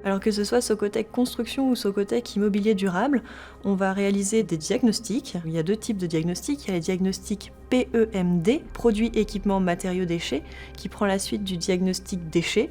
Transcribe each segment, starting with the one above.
Alors que ce soit Socotec Construction ou Socotec Immobilier Durable, on va réaliser des diagnostics. Il y a 2 types de diagnostics. Il y a les diagnostics PEMD, produits, équipements, matériaux, déchets, qui prend la suite du diagnostic déchets,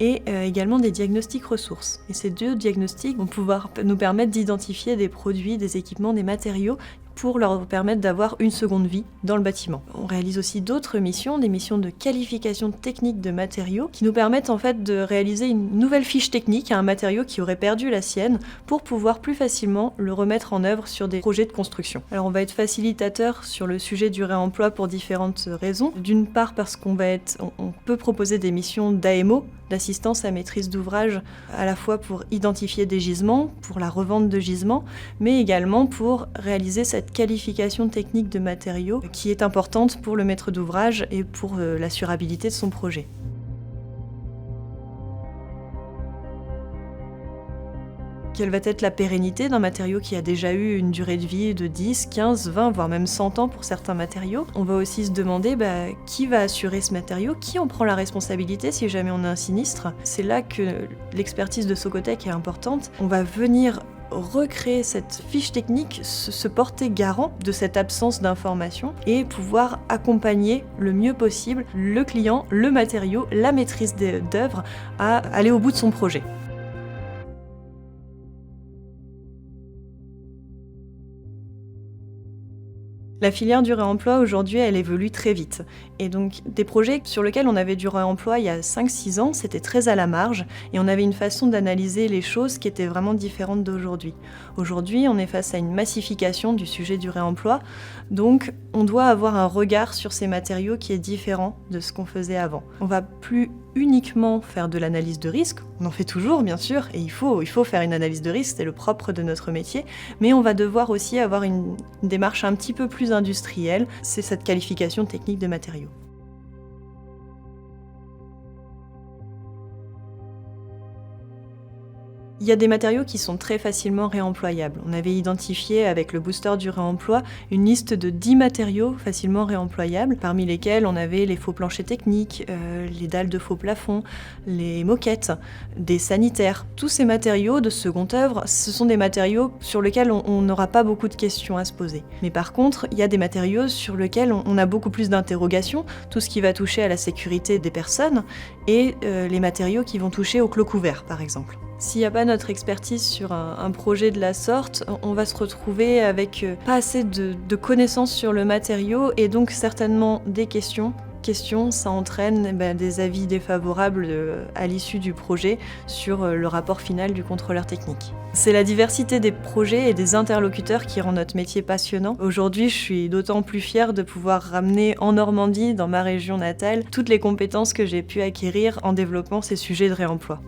et également des diagnostics ressources. Et ces 2 diagnostics vont pouvoir nous permettre d'identifier des produits, des équipements, des matériaux pour leur permettre d'avoir une seconde vie dans le bâtiment. On réalise aussi d'autres missions, des missions de qualification technique de matériaux qui nous permettent en fait de réaliser une nouvelle fiche technique à un matériau qui aurait perdu la sienne pour pouvoir plus facilement le remettre en œuvre sur des projets de construction. Alors on va être facilitateur sur le sujet du réemploi pour différentes raisons. D'une part parce qu'on peut proposer des missions d'AMO, d'assistance à maîtrise d'ouvrage, à la fois pour identifier des gisements, pour la revente de gisements, mais également pour réaliser cette qualification technique de matériaux qui est importante pour le maître d'ouvrage et pour l'assurabilité de son projet. Quelle va être la pérennité d'un matériau qui a déjà eu une durée de vie de 10, 15, 20, voire même 100 ans pour certains matériaux. On va aussi se demander qui va assurer ce matériau, qui en prend la responsabilité si jamais on a un sinistre. C'est là que l'expertise de Socotec est importante. On va venir recréer cette fiche technique, se porter garant de cette absence d'information et pouvoir accompagner le mieux possible le client, le matériau, la maîtrise d'œuvre à aller au bout de son projet. La filière du réemploi, aujourd'hui, elle évolue très vite. Et donc, des projets sur lesquels on avait du réemploi il y a 5-6 ans, c'était très à la marge, et on avait une façon d'analyser les choses qui était vraiment différente d'aujourd'hui. Aujourd'hui, on est face à une massification du sujet du réemploi, donc on doit avoir un regard sur ces matériaux qui est différent de ce qu'on faisait avant. On va plus uniquement faire de l'analyse de risque, on en fait toujours bien sûr, et il faut faire une analyse de risque, c'est le propre de notre métier, mais on va devoir aussi avoir une démarche un petit peu plus industrielle, c'est cette qualification technique de matériaux. Il y a des matériaux qui sont très facilement réemployables. On avait identifié avec le booster du réemploi une liste de 10 matériaux facilement réemployables, parmi lesquels on avait les faux planchers techniques, les dalles de faux plafond, les moquettes, des sanitaires. Tous ces matériaux de seconde œuvre, ce sont des matériaux sur lesquels on n'aura pas beaucoup de questions à se poser. Mais par contre, il y a des matériaux sur lesquels on a beaucoup plus d'interrogations, tout ce qui va toucher à la sécurité des personnes et les matériaux qui vont toucher au clos couvert, par exemple. S'il n'y a pas notre expertise sur un projet de la sorte, on va se retrouver avec pas assez de connaissances sur le matériau et donc certainement des questions. Ça entraîne des avis défavorables à l'issue du projet sur le rapport final du contrôleur technique. C'est la diversité des projets et des interlocuteurs qui rend notre métier passionnant. Aujourd'hui, je suis d'autant plus fière de pouvoir ramener en Normandie, dans ma région natale, toutes les compétences que j'ai pu acquérir en développant ces sujets de réemploi.